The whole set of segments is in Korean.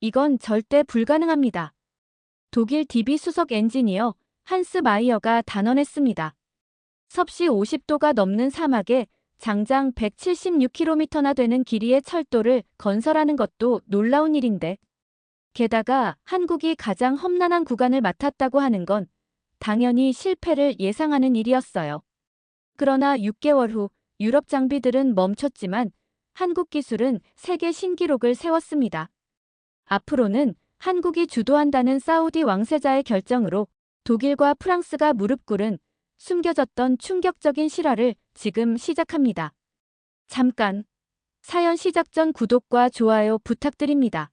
이건 절대 불가능합니다. 독일 DB 수석 엔지니어 한스 마이어가 단언했습니다. 섭씨 50도가 넘는 사막에 장장 176km나 되는 길이의 철도를 건설하는 것도 놀라운 일인데, 게다가 한국이 가장 험난한 구간을 맡았다고 하는 건 당연히 실패를 예상하는 일이었어요. 그러나 6개월 후 유럽 장비들은 멈췄지만 한국 기술은 세계 신기록을 세웠습니다. 앞으로는 한국이 주도한다는 사우디 왕세자의 결정으로 독일과 프랑스가 무릎 꿇은 숨겨졌던 충격적인 실화를 지금 시작합니다. 잠깐, 사연 시작 전 구독과 좋아요 부탁드립니다.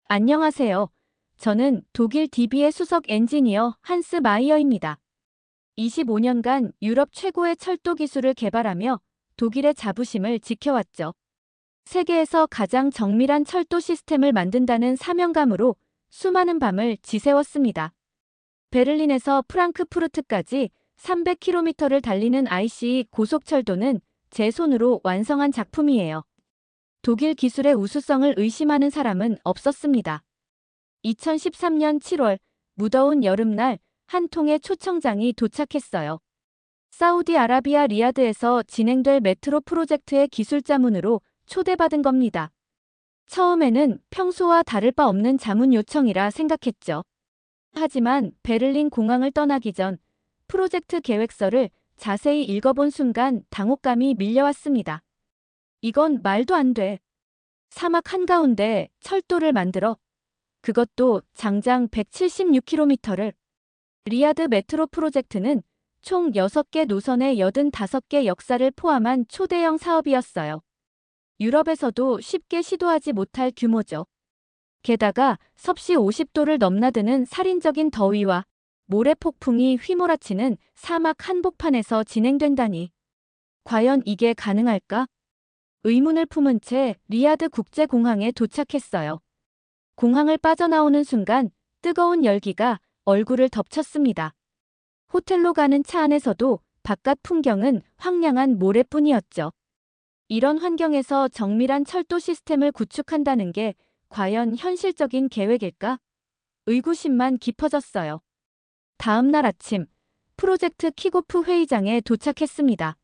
안녕하세요. 저는 독일 DB의 수석 엔지니어 한스 마이어입니다. 25년간 유럽 최고의 철도 기술을 개발하며 독일의 자부심을 지켜왔죠. 세계에서 가장 정밀한 철도 시스템을 만든다는 사명감으로 수많은 밤을 지새웠습니다. 베를린에서 프랑크푸르트까지 300km를 달리는 ICE 고속철도는 제 손으로 완성한 작품이에요. 독일 기술의 우수성을 의심하는 사람은 없었습니다. 2013년 7월 무더운 여름날 한 통의 초청장이 도착했어요. 사우디아라비아 리야드에서 진행될 메트로 프로젝트의 기술 자문으로 초대받은 겁니다. 처음에는 평소와 다를 바 없는 자문 요청이라 생각했죠. 하지만 베를린 공항을 떠나기 전 프로젝트 계획서를 자세히 읽어본 순간 당혹감이 밀려왔습니다. 이건 말도 안 돼. 사막 한가운데 철도를 만들어. 그것도 장장 176km를. 리야드 메트로 프로젝트는 총 6개 노선의 85개 역사를 포함한 초대형 사업이었어요. 유럽에서도 쉽게 시도하지 못할 규모죠. 게다가 섭씨 50도를 넘나드는 살인적인 더위와 모래폭풍이 휘몰아치는 사막 한복판에서 진행된다니. 과연 이게 가능할까? 의문을 품은 채 리야드 국제공항에 도착했어요. 공항을 빠져나오는 순간 뜨거운 열기가 얼굴을 덮쳤습니다. 호텔로 가는 차 안에서도 바깥 풍경은 황량한 모래뿐이었죠. 이런 환경에서 정밀한 철도 시스템을 구축한다는 게 과연 현실적인 계획일까? 의구심만 깊어졌어요. 다음 날 아침, 프로젝트 킥오프 회의장에 도착했습니다.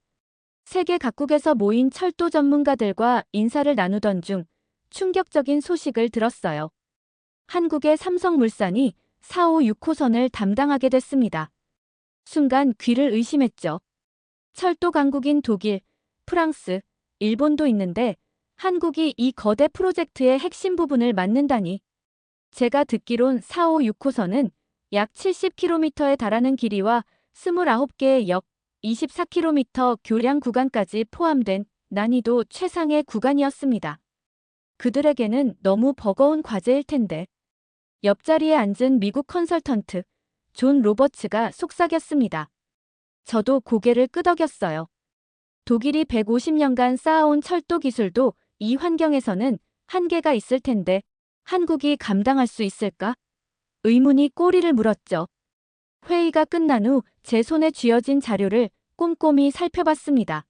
세계 각국에서 모인 철도 전문가들과 인사를 나누던 중 충격적인 소식을 들었어요. 한국의 삼성물산이 4, 5, 6호선을 담당하게 됐습니다. 순간 귀를 의심했죠. 철도 강국인 독일, 프랑스, 일본도 있는데 한국이 이 거대 프로젝트의 핵심 부분을 맡는다니. 제가 듣기론 4, 5, 6호선은 약 70km에 달하는 길이와 29개의 역, 24km 교량 구간까지 포함된 난이도 최상의 구간이었습니다. 그들에게는 너무 버거운 과제일 텐데. 옆자리에 앉은 미국 컨설턴트 존 로버츠가 속삭였습니다. 저도 고개를 끄덕였어요. 독일이 150년간 쌓아온 철도 기술도 이 환경에서는 한계가 있을 텐데 한국이 감당할 수 있을까? 의문이 꼬리를 물었죠. 회의가 끝난 후 제 손에 쥐어진 자료를 꼼꼼히 살펴봤습니다.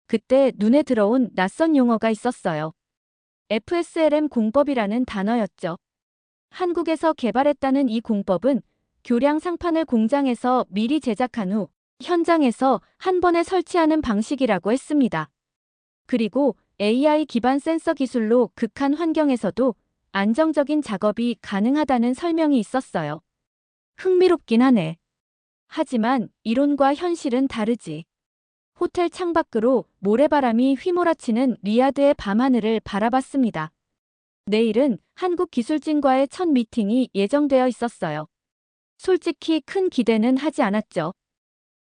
그때 눈에 들어온 낯선 용어가 있었어요. FSLM 공법이라는 단어였죠. 한국에서 개발했다는 이 공법은 교량 상판을 공장에서 미리 제작한 후 현장에서 한 번에 설치하는 방식이라고 했습니다. 그리고 AI 기반 센서 기술로 극한 환경에서도 안정적인 작업이 가능하다는 설명이 있었어요. 흥미롭긴 하네. 하지만 이론과 현실은 다르지. 호텔 창밖으로 모래바람이 휘몰아치는 리야드의 밤하늘을 바라봤습니다. 내일은 한국 기술진과의 첫 미팅이 예정되어 있었어요. 솔직히 큰 기대는 하지 않았죠.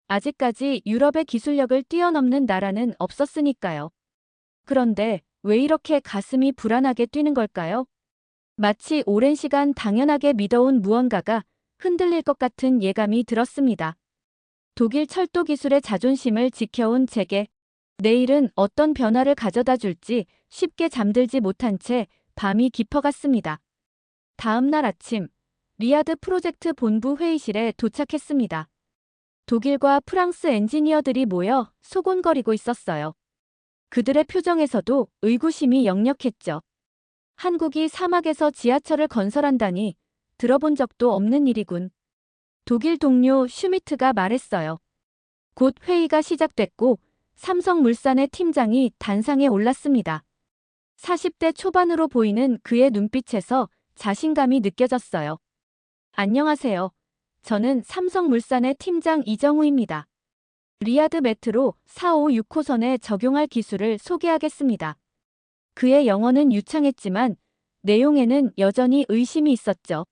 아직까지 유럽의 기술력을 뛰어넘는 나라는 없었으니까요. 그런데 왜 이렇게 가슴이 불안하게 뛰는 걸까요? 마치 오랜 시간 당연하게 믿어온 무언가가 흔들릴 것 같은 예감이 들었습니다. 독일 철도 기술의 자존심을 지켜온 제게 내일은 어떤 변화를 가져다 줄지 쉽게 잠들지 못한 채 밤이 깊어갔습니다. 다음 날 아침, 리야드 프로젝트 본부 회의실에 도착했습니다. 독일과 프랑스 엔지니어들이 모여 소곤거리고 있었어요. 그들의 표정에서도 의구심이 역력했죠. 한국이 사막에서 지하철을 건설한다니 들어본 적도 없는 일이군. 독일 동료 슈미트가 말했어요. 곧 회의가 시작됐고 삼성물산의 팀장이 단상에 올랐습니다. 40대 초반으로 보이는 그의 눈빛에서 자신감이 느껴졌어요. 안녕하세요. 저는 삼성물산의 팀장 이정우입니다. 리야드 메트로 456호선에 적용할 기술을 소개하겠습니다. 그의 영어는 유창했지만 내용에는 여전히 의심이 있었죠.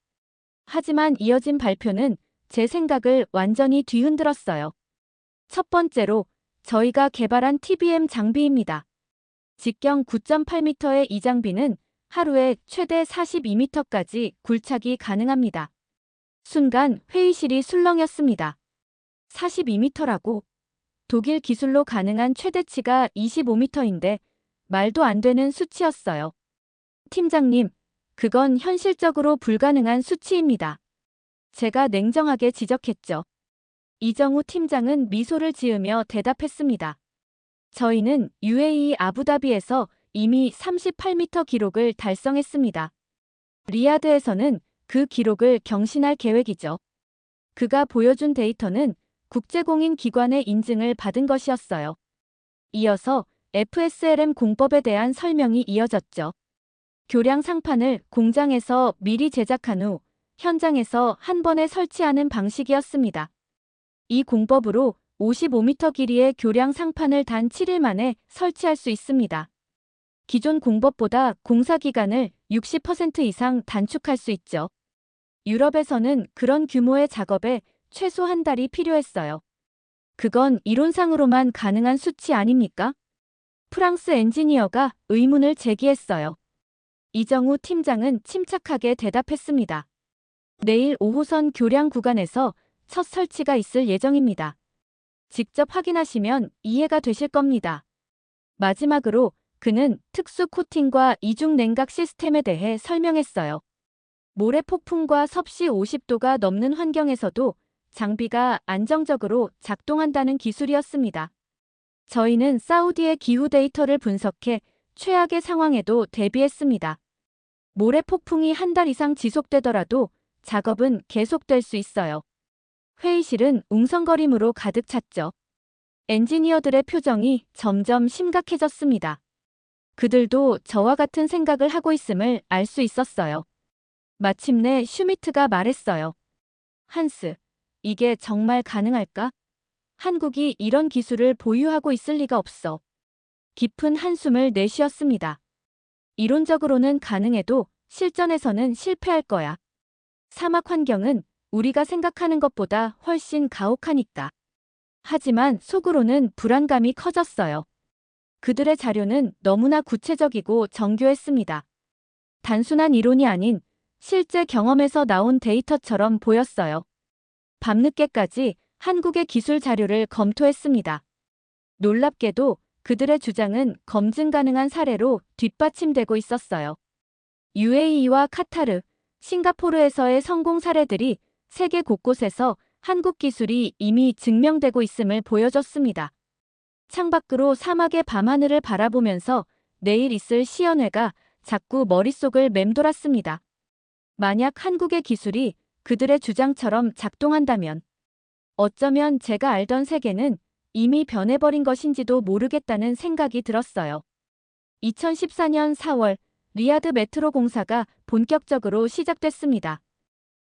하지만 이어진 발표는 제 생각을 완전히 뒤흔들었어요. 첫 번째로 저희가 개발한 TBM 장비입니다. 직경 9.8m의 이 장비는 하루에 최대 42m까지 굴착이 가능합니다. 순간 회의실이 술렁였습니다. 42m라고? 독일 기술로 가능한 최대치가 25m인데 말도 안 되는 수치였어요. 팀장님, 그건 현실적으로 불가능한 수치입니다. 제가 냉정하게 지적했죠. 이정우 팀장은 미소를 지으며 대답했습니다. 저희는 UAE 아부다비에서 이미 38m 기록을 달성했습니다. 리야드에서는 그 기록을 경신할 계획이죠. 그가 보여준 데이터는 국제공인 기관의 인증을 받은 것이었어요. 이어서 FSLM 공법에 대한 설명이 이어졌죠. 교량 상판을 공장에서 미리 제작한 후 현장에서 한 번에 설치하는 방식이었습니다. 이 공법으로 55m 길이의 교량 상판을 단 7일 만에 설치할 수 있습니다. 기존 공법보다 공사 기간을 60% 이상 단축할 수 있죠. 유럽에서는 그런 규모의 작업에 최소 한 달이 필요했어요. 그건 이론상으로만 가능한 수치 아닙니까? 프랑스 엔지니어가 의문을 제기했어요. 이정우 팀장은 침착하게 대답했습니다. 내일 5호선 교량 구간에서 첫 설치가 있을 예정입니다. 직접 확인하시면 이해가 되실 겁니다. 마지막으로 그는 특수 코팅과 이중 냉각 시스템에 대해 설명했어요. 모래 폭풍과 섭씨 50도가 넘는 환경에서도 장비가 안정적으로 작동한다는 기술이었습니다. 저희는 사우디의 기후 데이터를 분석해 최악의 상황에도 대비했습니다. 모래 폭풍이 한 달 이상 지속되더라도 작업은 계속될 수 있어요. 회의실은 웅성거림으로 가득 찼죠. 엔지니어들의 표정이 점점 심각해졌습니다. 그들도 저와 같은 생각을 하고 있음을 알 수 있었어요. 마침내 슈미트가 말했어요. 한스, 이게 정말 가능할까? 한국이 이런 기술을 보유하고 있을 리가 없어. 깊은 한숨을 내쉬었습니다. 이론적으로는 가능해도 실전에서는 실패할 거야. 사막 환경은 우리가 생각하는 것보다 훨씬 가혹하니까. 하지만 속으로는 불안감이 커졌어요. 그들의 자료는 너무나 구체적이고 정교했습니다. 단순한 이론이 아닌 실제 경험에서 나온 데이터처럼 보였어요. 밤늦게까지 한국의 기술 자료를 검토했습니다. 놀랍게도 그들의 주장은 검증 가능한 사례로 뒷받침되고 있었어요. UAE와 카타르, 싱가포르에서의 성공 사례들이 세계 곳곳에서 한국 기술이 이미 증명되고 있음을 보여줬습니다. 창밖으로 사막의 밤하늘을 바라보면서 내일 있을 시연회가 자꾸 머릿속을 맴돌았습니다. 만약 한국의 기술이 그들의 주장처럼 작동한다면 어쩌면 제가 알던 세계는 이미 변해버린 것인지도 모르겠다는 생각이 들었어요. 2014년 4월 리야드 메트로 공사가 본격적으로 시작됐습니다.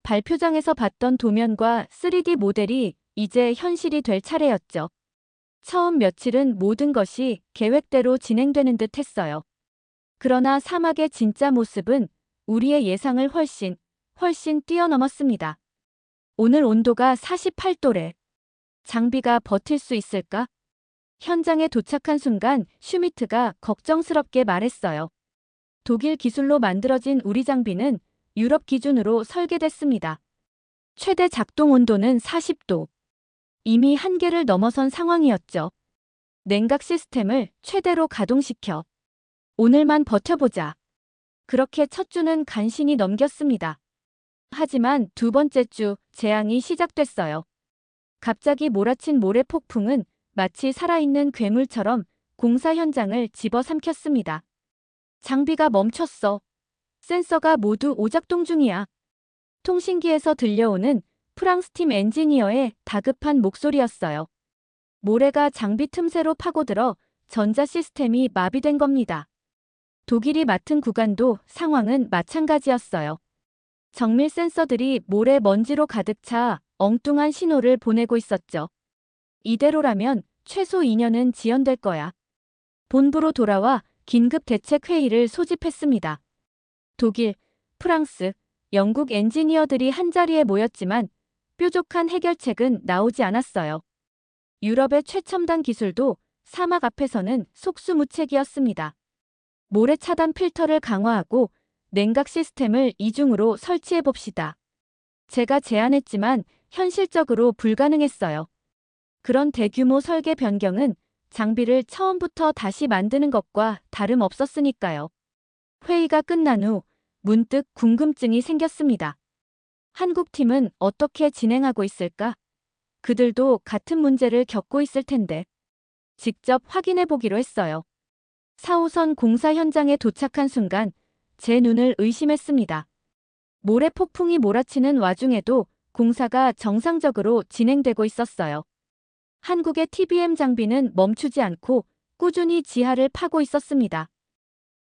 발표장에서 봤던 도면과 3D 모델이 이제 현실이 될 차례였죠. 처음 며칠은 모든 것이 계획대로 진행되는 듯 했어요. 그러나 사막의 진짜 모습은 우리의 예상을 훨씬 뛰어넘었습니다. 오늘 온도가 48도래. 장비가 버틸 수 있을까? 현장에 도착한 순간 슈미트가 걱정스럽게 말했어요. 독일 기술로 만들어진 우리 장비는 유럽 기준으로 설계됐습니다. 최대 작동 온도는 40도. 이미 한계를 넘어선 상황이었죠. 냉각 시스템을 최대로 가동시켜. 오늘만 버텨보자. 그렇게 첫 주는 간신히 넘겼습니다. 하지만 두 번째 주 재앙이 시작됐어요. 갑자기 몰아친 모래 폭풍은 마치 살아있는 괴물처럼 공사 현장을 집어삼켰습니다. 장비가 멈췄어. 센서가 모두 오작동 중이야. 통신기에서 들려오는 프랑스 팀 엔지니어의 다급한 목소리였어요. 모래가 장비 틈새로 파고들어 전자 시스템이 마비된 겁니다. 독일이 맡은 구간도 상황은 마찬가지였어요. 정밀 센서들이 모래 먼지로 가득 차 엉뚱한 신호를 보내고 있었죠. 이대로라면 최소 2년은 지연될 거야. 본부로 돌아와 긴급 대책 회의를 소집했습니다. 독일, 프랑스, 영국 엔지니어들이 한자리에 모였지만 뾰족한 해결책은 나오지 않았어요. 유럽의 최첨단 기술도 사막 앞에서는 속수무책이었습니다. 모래 차단 필터를 강화하고 냉각 시스템을 이중으로 설치해 봅시다. 제가 제안했지만 현실적으로 불가능했어요. 그런 대규모 설계 변경은 장비를 처음부터 다시 만드는 것과 다름없었으니까요. 회의가 끝난 후 문득 궁금증이 생겼습니다. 한국 팀은 어떻게 진행하고 있을까? 그들도 같은 문제를 겪고 있을 텐데. 직접 확인해 보기로 했어요. 4호선 공사 현장에 도착한 순간 제 눈을 의심했습니다. 모래 폭풍이 몰아치는 와중에도 공사가 정상적으로 진행되고 있었어요. 한국의 TBM 장비는 멈추지 않고 꾸준히 지하를 파고 있었습니다.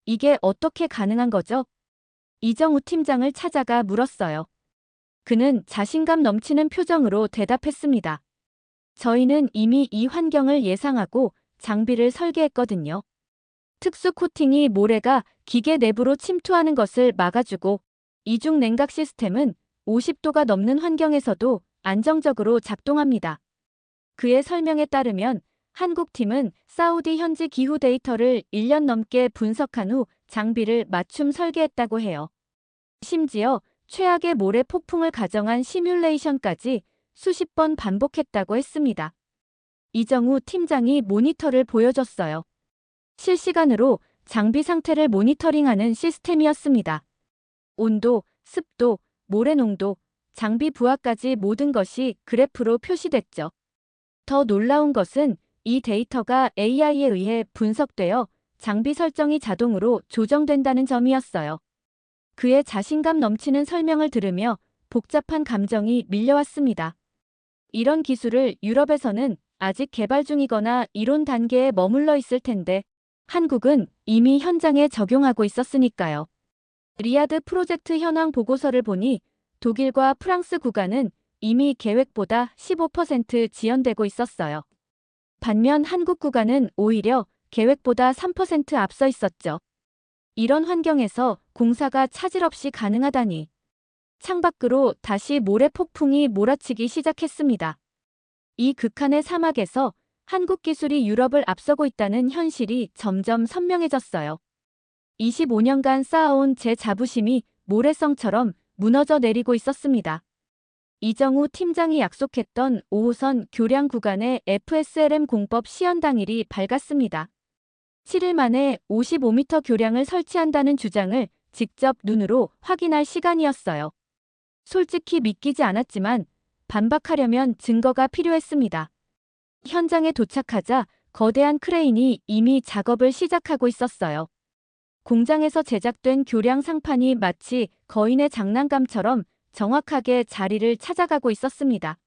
이게 어떻게 가능한 거죠? 이정우 팀장을 찾아가 물었어요. 그는 자신감 넘치는 표정으로 대답했습니다. 저희는 이미 이 환경을 예상하고 장비를 설계했거든요. 특수 코팅이 모래가 기계 내부로 침투하는 것을 막아주고 이중 냉각 시스템은 50도가 넘는 환경에서도 안정적으로 작동합니다. 그의 설명에 따르면 한국팀은 사우디 현지 기후 데이터를 1년 넘게 분석한 후 장비를 맞춤 설계했다고 해요. 심지어 최악의 모래 폭풍을 가정한 시뮬레이션까지 수십 번 반복했다고 했습니다. 이정우 팀장이 모니터를 보여줬어요. 실시간으로 장비 상태를 모니터링하는 시스템이었습니다. 온도, 습도, 모래 농도, 장비 부하까지 모든 것이 그래프로 표시됐죠. 더 놀라운 것은 이 데이터가 AI에 의해 분석되어 장비 설정이 자동으로 조정된다는 점이었어요. 그의 자신감 넘치는 설명을 들으며 복잡한 감정이 밀려왔습니다. 이런 기술을 유럽에서는 아직 개발 중이거나 이론 단계에 머물러 있을 텐데 한국은 이미 현장에 적용하고 있었으니까요. 리아드 프로젝트 현황 보고서를 보니 독일과 프랑스 구간은 이미 계획보다 15% 지연되고 있었어요. 반면 한국 구간은 오히려 계획보다 3% 앞서 있었죠. 이런 환경에서 공사가 차질 없이 가능하다니. 창밖으로 다시 모래 폭풍이 몰아치기 시작했습니다. 이 극한의 사막에서 한국 기술이 유럽을 앞서고 있다는 현실이 점점 선명해졌어요. 25년간 쌓아온 제 자부심이 모래성처럼 무너져 내리고 있었습니다. 이정우 팀장이 약속했던 5호선 교량 구간의 FSLM 공법 시연 당일이 밝았습니다. 7일 만에 55m 교량을 설치한다는 주장을 직접 눈으로 확인할 시간이었어요. 솔직히 믿기지 않았지만 반박하려면 증거가 필요했습니다. 현장에 도착하자 거대한 크레인이 이미 작업을 시작하고 있었어요. 공장에서 제작된 교량 상판이 마치 거인의 장난감처럼 정확하게 자리를 찾아가고 있었습니다.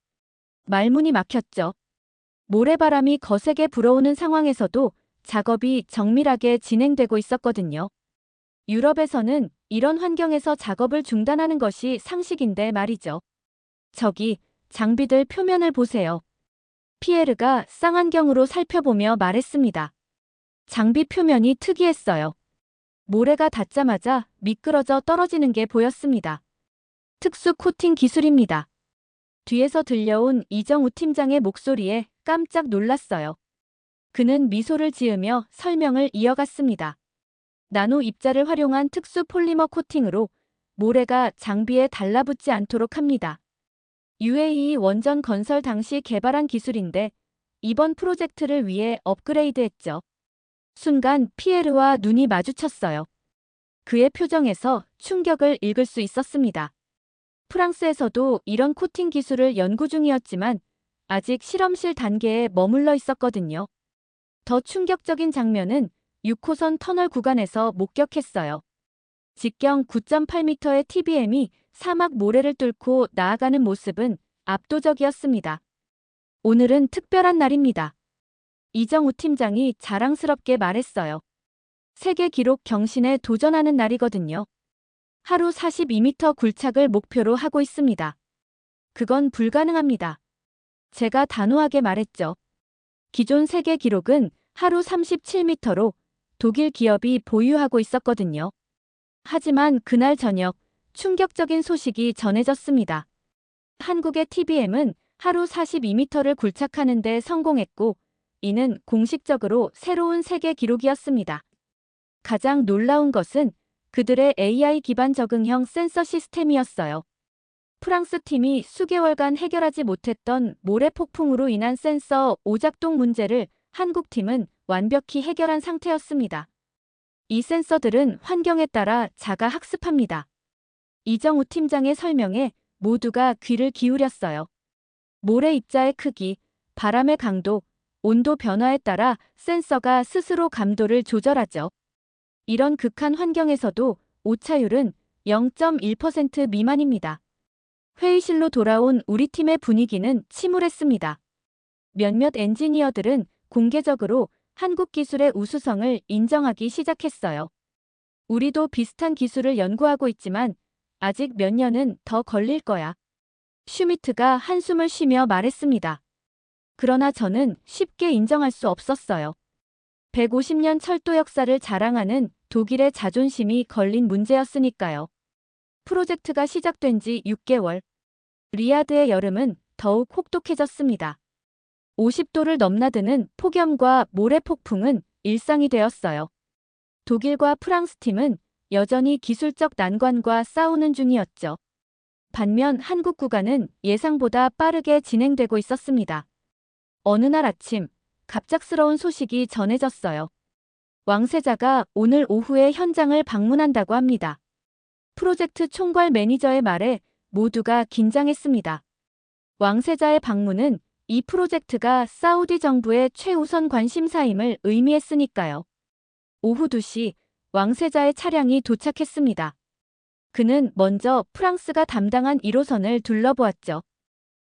말문이 막혔죠. 모래바람이 거세게 불어오는 상황에서도 작업이 정밀하게 진행되고 있었거든요. 유럽에서는 이런 환경에서 작업을 중단하는 것이 상식인데 말이죠. 저기, 장비들 표면을 보세요. 피에르가 쌍안경으로 살펴보며 말했습니다. 장비 표면이 특이했어요. 모래가 닿자마자 미끄러져 떨어지는 게 보였습니다. 특수 코팅 기술입니다. 뒤에서 들려온 이정우 팀장의 목소리에 깜짝 놀랐어요. 그는 미소를 지으며 설명을 이어갔습니다. 나노 입자를 활용한 특수 폴리머 코팅으로 모래가 장비에 달라붙지 않도록 합니다. UAE 원전 건설 당시 개발한 기술인데 이번 프로젝트를 위해 업그레이드했죠. 순간 피에르와 눈이 마주쳤어요. 그의 표정에서 충격을 읽을 수 있었습니다. 프랑스에서도 이런 코팅 기술을 연구 중이었지만 아직 실험실 단계에 머물러 있었거든요. 더 충격적인 장면은 6호선 터널 구간에서 목격했어요. 직경 9.8m의 TBM이 사막 모래를 뚫고 나아가는 모습은 압도적이었습니다. 오늘은 특별한 날입니다. 이정우 팀장이 자랑스럽게 말했어요. 세계 기록 경신에 도전하는 날이거든요. 하루 42m 굴착을 목표로 하고 있습니다. 그건 불가능합니다. 제가 단호하게 말했죠. 기존 세계 기록은 하루 37m로 독일 기업이 보유하고 있었거든요. 하지만 그날 저녁 충격적인 소식이 전해졌습니다. 한국의 TBM은 하루 42m를 굴착하는 데 성공했고, 이는 공식적으로 새로운 세계 기록이었습니다. 가장 놀라운 것은 그들의 AI 기반 적응형 센서 시스템이었어요. 프랑스 팀이 수개월간 해결하지 못했던 모래 폭풍으로 인한 센서 오작동 문제를 한국 팀은 완벽히 해결한 상태였습니다. 이 센서들은 환경에 따라 자가 학습합니다. 이정우 팀장의 설명에 모두가 귀를 기울였어요. 모래 입자의 크기, 바람의 강도, 온도 변화에 따라 센서가 스스로 감도를 조절하죠. 이런 극한 환경에서도 오차율은 0.1% 미만입니다. 회의실로 돌아온 우리 팀의 분위기는 침울했습니다. 몇몇 엔지니어들은 공개적으로 한국 기술의 우수성을 인정하기 시작했어요. 우리도 비슷한 기술을 연구하고 있지만 아직 몇 년은 더 걸릴 거야. 슈미트가 한숨을 쉬며 말했습니다. 그러나 저는 쉽게 인정할 수 없었어요. 150년 철도 역사를 자랑하는 독일의 자존심이 걸린 문제였으니까요. 프로젝트가 시작된 지 6개월. 리야드의 여름은 더욱 혹독해졌습니다. 50도를 넘나드는 폭염과 모래 폭풍은 일상이 되었어요. 독일과 프랑스 팀은 여전히 기술적 난관과 싸우는 중이었죠. 반면 한국 구간은 예상보다 빠르게 진행되고 있었습니다. 어느 날 아침, 갑작스러운 소식이 전해졌어요. 왕세자가 오늘 오후에 현장을 방문한다고 합니다. 프로젝트 총괄 매니저의 말에 모두가 긴장했습니다. 왕세자의 방문은 이 프로젝트가 사우디 정부의 최우선 관심사임을 의미했으니까요. 오후 2시 왕세자의 차량이 도착했습니다. 그는 먼저 프랑스가 담당한 1호선을 둘러보았죠.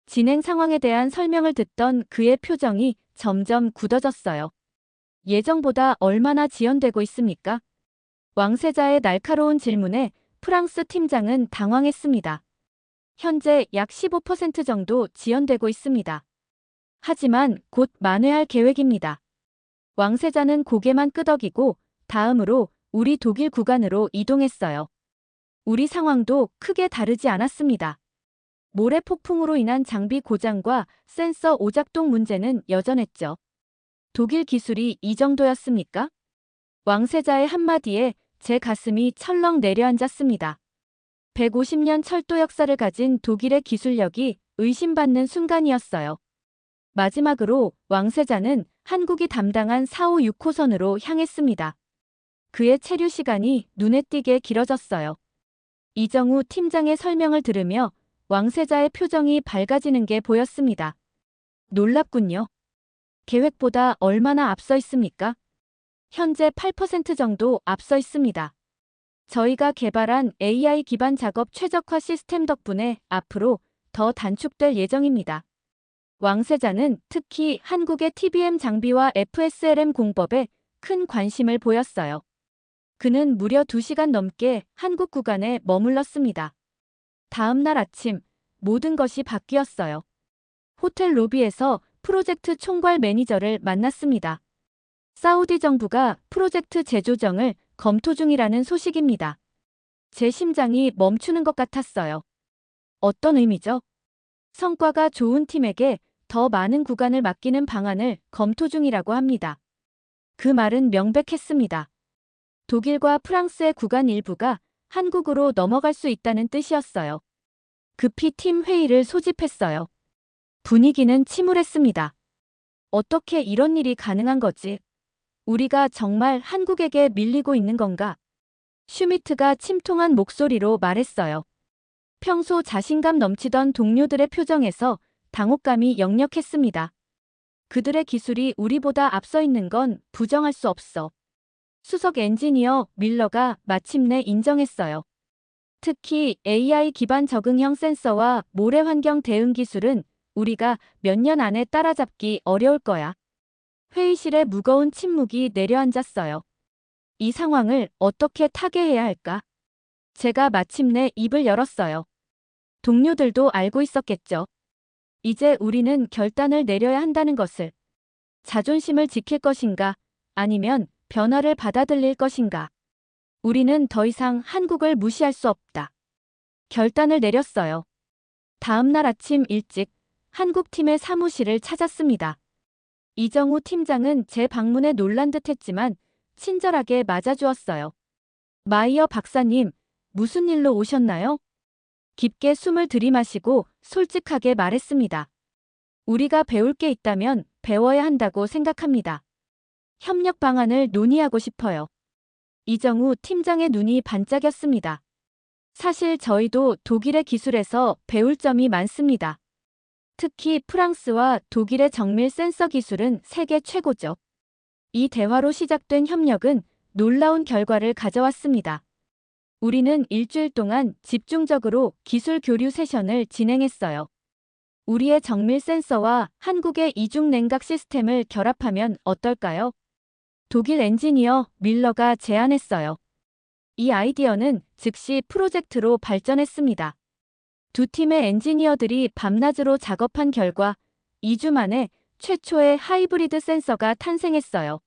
진행 상황에 대한 설명을 듣던 그의 표정이 점점 굳어졌어요. 예정보다 얼마나 지연되고 있습니까? 왕세자의 날카로운 질문에 프랑스 팀장은 당황했습니다. 현재 약 15% 정도 지연되고 있습니다. 하지만 곧 만회할 계획입니다. 왕세자는 고개만 끄덕이고 다음으로 우리 독일 구간으로 이동했어요. 우리 상황도 크게 다르지 않았습니다. 모래 폭풍으로 인한 장비 고장과 센서 오작동 문제는 여전했죠. 독일 기술이 이 정도였습니까? 왕세자의 한마디에 제 가슴이 철렁 내려앉았습니다. 150년 철도 역사를 가진 독일의 기술력이 의심받는 순간이었어요. 마지막으로 왕세자는 한국이 담당한 4, 5, 6호선으로 향했습니다. 그의 체류 시간이 눈에 띄게 길어졌어요. 이정우 팀장의 설명을 들으며 왕세자의 표정이 밝아지는 게 보였습니다. 놀랍군요. 계획보다 얼마나 앞서 있습니까? 현재 8% 정도 앞서 있습니다. 저희가 개발한 AI 기반 작업 최적화 시스템 덕분에 앞으로 더 단축될 예정입니다. 왕세자는 특히 한국의 TBM 장비와 FSLM 공법에 큰 관심을 보였어요. 그는 무려 2시간 넘게 한국 구간에 머물렀습니다. 다음 날 아침 모든 것이 바뀌었어요. 호텔 로비에서 프로젝트 총괄 매니저를 만났습니다. 사우디 정부가 프로젝트 재조정을 검토 중이라는 소식입니다. 제 심장이 멈추는 것 같았어요. 어떤 의미죠? 성과가 좋은 팀에게 더 많은 구간을 맡기는 방안을 검토 중이라고 합니다. 그 말은 명백했습니다. 독일과 프랑스의 구간 일부가 한국으로 넘어갈 수 있다는 뜻이었어요. 급히 팀 회의를 소집했어요. 분위기는 침울했습니다. 어떻게 이런 일이 가능한 거지? 우리가 정말 한국에게 밀리고 있는 건가? 슈미트가 침통한 목소리로 말했어요. 평소 자신감 넘치던 동료들의 표정에서 당혹감이 역력했습니다. 그들의 기술이 우리보다 앞서 있는 건 부정할 수 없어. 수석 엔지니어 밀러가 마침내 인정했어요. 특히 AI 기반 적응형 센서와 모래 환경 대응 기술은 우리가 몇 년 안에 따라잡기 어려울 거야. 회의실에 무거운 침묵이 내려앉았어요. 이 상황을 어떻게 타개해야 할까? 제가 마침내 입을 열었어요. 동료들도 알고 있었겠죠. 이제 우리는 결단을 내려야 한다는 것을. 자존심을 지킬 것인가, 아니면 변화를 받아들일 것인가. 우리는 더 이상 한국을 무시할 수 없다. 결단을 내렸어요. 다음 날 아침 일찍 한국팀의 사무실을 찾았습니다. 이정우 팀장은 제 방문에 놀란 듯 했지만 친절하게 맞아주었어요. 마이어 박사님, 무슨 일로 오셨나요? 깊게 숨을 들이마시고 솔직하게 말했습니다. 우리가 배울 게 있다면 배워야 한다고 생각합니다. 협력 방안을 논의하고 싶어요. 이정우 팀장의 눈이 반짝였습니다. 사실 저희도 독일의 기술에서 배울 점이 많습니다. 특히 프랑스와 독일의 정밀 센서 기술은 세계 최고죠. 이 대화로 시작된 협력은 놀라운 결과를 가져왔습니다. 우리는 일주일 동안 집중적으로 기술 교류 세션을 진행했어요. 우리의 정밀 센서와 한국의 이중 냉각 시스템을 결합하면 어떨까요? 독일 엔지니어 밀러가 제안했어요. 이 아이디어는 즉시 프로젝트로 발전했습니다. 두 팀의 엔지니어들이 밤낮으로 작업한 결과 2주 만에 최초의 하이브리드 센서가 탄생했어요.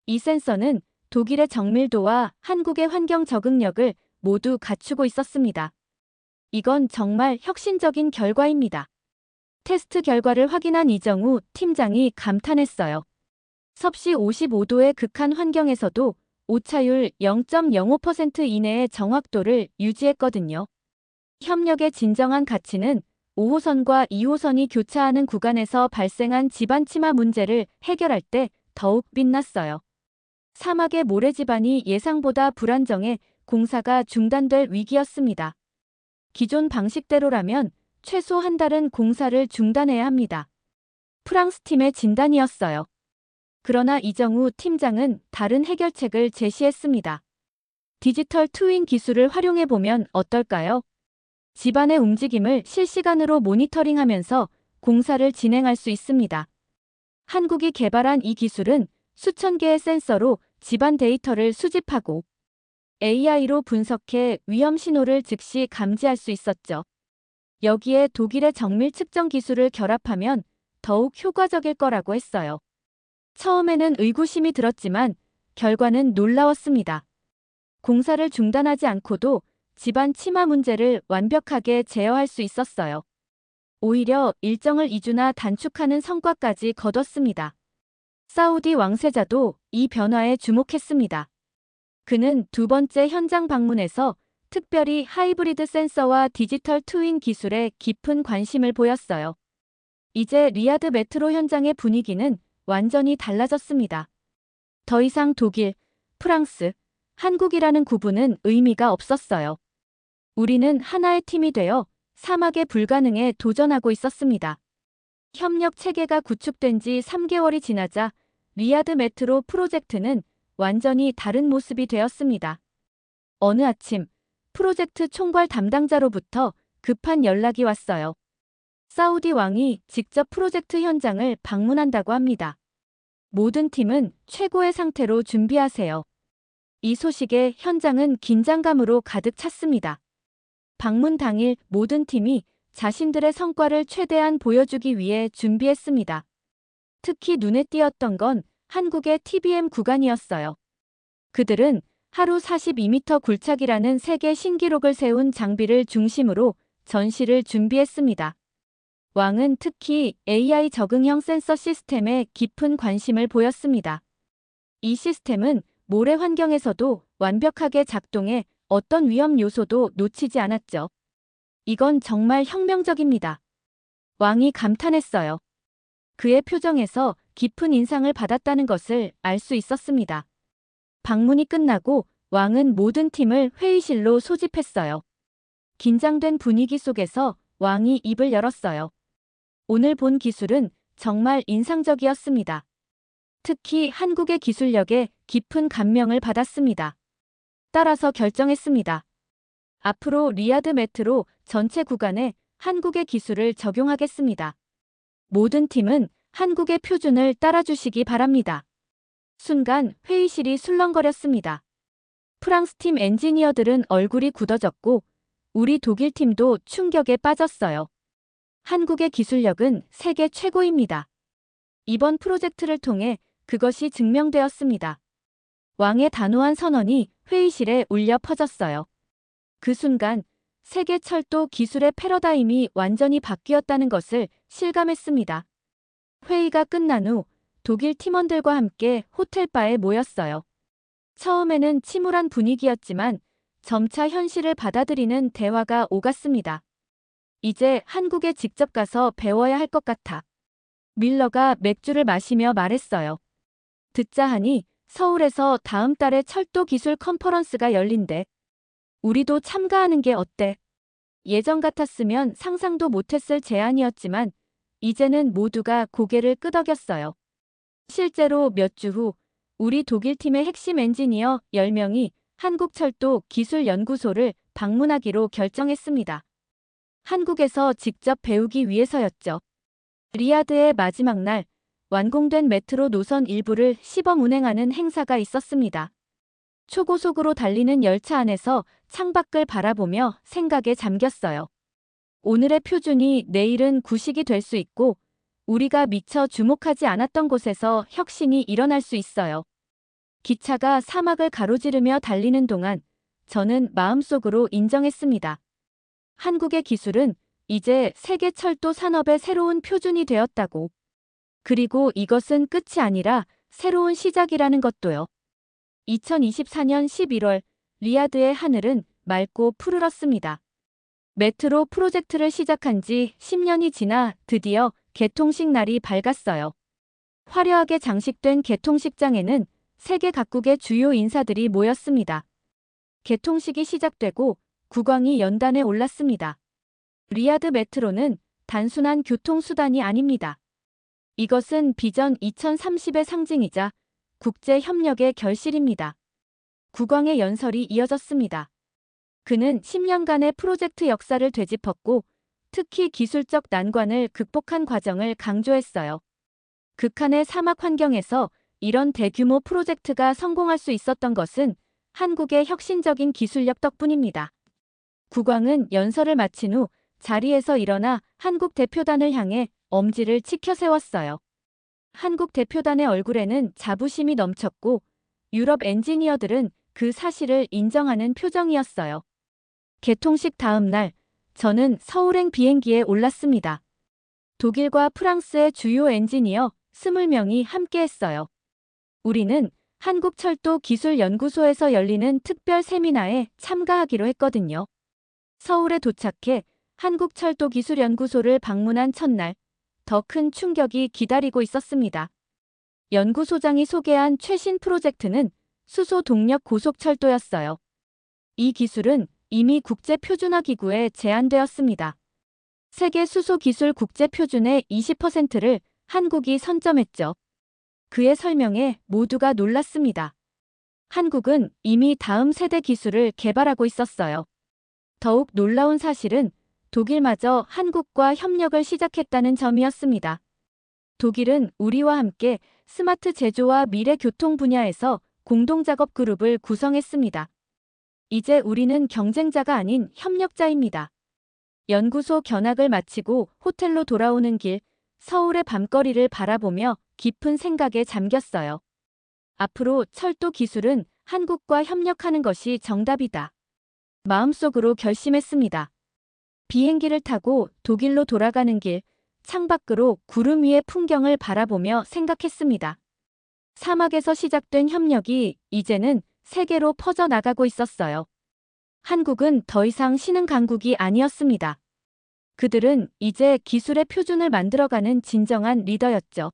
이 센서는 독일의 정밀도와 한국의 환경 적응력을 모두 갖추고 있었습니다. 이건 정말 혁신적인 결과입니다. 테스트 결과를 확인한 이정우 팀장이 감탄했어요. 섭씨 55도의 극한 환경에서도 오차율 0.05% 이내의 정확도를 유지했거든요. 협력의 진정한 가치는 5호선과 2호선이 교차하는 구간에서 발생한 지반 침하 문제를 해결할 때 더욱 빛났어요. 사막의 모래 지반이 예상보다 불안정해 공사가 중단될 위기였습니다. 기존 방식대로라면 최소 한 달은 공사를 중단해야 합니다. 프랑스 팀의 진단이었어요. 그러나 이정우 팀장은 다른 해결책을 제시했습니다. 디지털 트윈 기술을 활용해보면 어떨까요? 집안의 움직임을 실시간으로 모니터링하면서 공사를 진행할 수 있습니다. 한국이 개발한 이 기술은 수천 개의 센서로 집안 데이터를 수집하고 AI로 분석해 위험 신호를 즉시 감지할 수 있었죠. 여기에 독일의 정밀 측정 기술을 결합하면 더욱 효과적일 거라고 했어요. 처음에는 의구심이 들었지만 결과는 놀라웠습니다. 공사를 중단하지 않고도 집안 침하 문제를 완벽하게 제어할 수 있었어요. 오히려 일정을 2주나 단축하는 성과까지 거뒀습니다. 사우디 왕세자도 이 변화에 주목했습니다. 그는 두 번째 현장 방문에서 특별히 하이브리드 센서와 디지털 트윈 기술에 깊은 관심을 보였어요. 이제 리야드 메트로 현장의 분위기는 완전히 달라졌습니다. 더 이상 독일, 프랑스, 한국이라는 구분은 의미가 없었어요. 우리는 하나의 팀이 되어 사막의 불가능에 도전하고 있었습니다. 협력 체계가 구축된 지 3개월이 지나자 리야드 메트로 프로젝트는 완전히 다른 모습이 되었습니다. 어느 아침, 프로젝트 총괄 담당자로부터 급한 연락이 왔어요. 사우디 왕이 직접 프로젝트 현장을 방문한다고 합니다. 모든 팀은 최고의 상태로 준비하세요. 이 소식에 현장은 긴장감으로 가득 찼습니다. 방문 당일 모든 팀이 자신들의 성과를 최대한 보여주기 위해 준비했습니다. 특히 눈에 띄었던 건 한국의 TBM 구간이었어요. 그들은 하루 42m 굴착이라는 세계 신기록을 세운 장비를 중심으로 전시를 준비했습니다. 왕은 특히 AI 적응형 센서 시스템에 깊은 관심을 보였습니다. 이 시스템은 모래 환경에서도 완벽하게 작동해 어떤 위험 요소도 놓치지 않았죠. 이건 정말 혁명적입니다. 왕이 감탄했어요. 그의 표정에서 깊은 인상을 받았다는 것을 알 수 있었습니다. 방문이 끝나고 왕은 모든 팀을 회의실로 소집했어요. 긴장된 분위기 속에서 왕이 입을 열었어요. 오늘 본 기술은 정말 인상적이었습니다. 특히 한국의 기술력에 깊은 감명을 받았습니다. 따라서 결정했습니다. 앞으로 리야드 메트로 전체 구간에 한국의 기술을 적용하겠습니다. 모든 팀은 한국의 표준을 따라주시기 바랍니다. 순간 회의실이 술렁거렸습니다. 프랑스 팀 엔지니어들은 얼굴이 굳어졌고 우리 독일 팀도 충격에 빠졌어요. 한국의 기술력은 세계 최고입니다. 이번 프로젝트를 통해 그것이 증명되었습니다. 왕의 단호한 선언이 회의실에 울려 퍼졌어요. 그 순간 세계 철도 기술의 패러다임이 완전히 바뀌었다는 것을 실감했습니다. 회의가 끝난 후 독일 팀원들과 함께 호텔바에 모였어요. 처음에는 침울한 분위기였지만 점차 현실을 받아들이는 대화가 오갔습니다. 이제 한국에 직접 가서 배워야 할 것 같아. 밀러가 맥주를 마시며 말했어요. 듣자 하니 서울에서 다음 달에 철도 기술 컨퍼런스가 열린대. 우리도 참가하는 게 어때? 예전 같았으면 상상도 못했을 제안이었지만 이제는 모두가 고개를 끄덕였어요. 실제로 몇 주 후 우리 독일 팀의 핵심 엔지니어 10명이 한국철도 기술연구소를 방문하기로 결정했습니다. 한국에서 직접 배우기 위해서였죠. 리야드의 마지막 날 완공된 메트로 노선 일부를 시범 운행하는 행사가 있었습니다. 초고속으로 달리는 열차 안에서 창밖을 바라보며 생각에 잠겼어요. 오늘의 표준이 내일은 구식이 될 수 있고 우리가 미처 주목하지 않았던 곳에서 혁신이 일어날 수 있어요. 기차가 사막을 가로지르며 달리는 동안 저는 마음속으로 인정했습니다. 한국의 기술은 이제 세계 철도 산업의 새로운 표준이 되었다고. 그리고 이것은 끝이 아니라 새로운 시작이라는 것도요. 2024년 11월 리야드의 하늘은 맑고 푸르렀습니다. 메트로 프로젝트를 시작한 지 10년이 지나 드디어 개통식 날이 밝았어요. 화려하게 장식된 개통식장에는 세계 각국의 주요 인사들이 모였습니다. 개통식이 시작되고 국왕이 연단에 올랐습니다. 리야드 메트로는 단순한 교통수단이 아닙니다. 이것은 비전 2030의 상징이자 국제 협력의 결실입니다. 국왕의 연설이 이어졌습니다. 그는 10년간의 프로젝트 역사를 되짚었고 특히 기술적 난관을 극복한 과정을 강조했어요. 극한의 사막 환경에서 이런 대규모 프로젝트가 성공할 수 있었던 것은 한국의 혁신적인 기술력 덕분입니다. 국왕은 연설을 마친 후 자리에서 일어나 한국 대표단을 향해 엄지를 치켜 세웠어요. 한국 대표단의 얼굴에는 자부심이 넘쳤고 유럽 엔지니어들은 그 사실을 인정하는 표정이었어요. 개통식 다음 날 저는 서울행 비행기에 올랐습니다. 독일과 프랑스의 주요 엔지니어 20명이 함께했어요. 우리는 한국철도기술연구소에서 열리는 특별 세미나에 참가하기로 했거든요. 서울에 도착해 한국철도기술연구소를 방문한 첫날, 더 큰 충격이 기다리고 있었습니다. 연구소장이 소개한 최신 프로젝트는 수소 동력 고속철도였어요. 이 기술은 이미 국제표준화기구에 제안되었습니다. 세계 수소기술 국제표준의 20%를 한국이 선점했죠. 그의 설명에 모두가 놀랐습니다. 한국은 이미 다음 세대 기술을 개발하고 있었어요. 더욱 놀라운 사실은 독일마저 한국과 협력을 시작했다는 점이었습니다. 독일은 우리와 함께 스마트 제조와 미래 교통 분야에서 공동작업 그룹을 구성했습니다. 이제 우리는 경쟁자가 아닌 협력자입니다. 연구소 견학을 마치고 호텔로 돌아오는 길, 서울의 밤거리를 바라보며 깊은 생각에 잠겼어요. 앞으로 철도 기술은 한국과 협력하는 것이 정답이다. 마음속으로 결심했습니다. 비행기를 타고 독일로 돌아가는 길, 창밖으로 구름 위의 풍경을 바라보며 생각했습니다. 사막에서 시작된 협력이 이제는 세계로 퍼져나가고 있었어요. 한국은 더 이상 신흥 강국이 아니었습니다. 그들은 이제 기술의 표준을 만들어가는 진정한 리더였죠.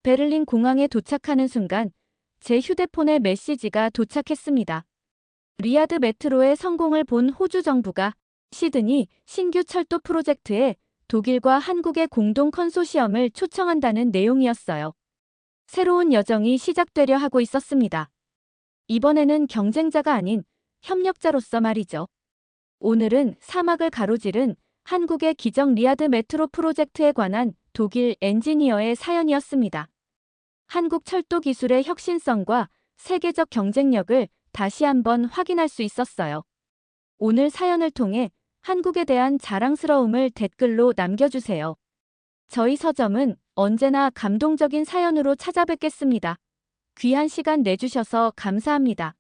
베를린 공항에 도착하는 순간 제 휴대폰에 메시지가 도착했습니다. 리야드 메트로의 성공을 본 호주 정부가 시드니 신규 철도 프로젝트에 독일과 한국의 공동 컨소시엄을 초청한다는 내용이었어요. 새로운 여정이 시작되려 하고 있었습니다. 이번에는 경쟁자가 아닌 협력자로서 말이죠. 오늘은 사막을 가로지른 한국의 기적 리아드 메트로 프로젝트에 관한 독일 엔지니어의 사연이었습니다. 한국 철도 기술의 혁신성과 세계적 경쟁력을 다시 한번 확인할 수 있었어요. 오늘 사연을 통해 한국에 대한 자랑스러움을 댓글로 남겨주세요. 저희 서점은 언제나 감동적인 사연으로 찾아뵙겠습니다. 귀한 시간 내주셔서 감사합니다.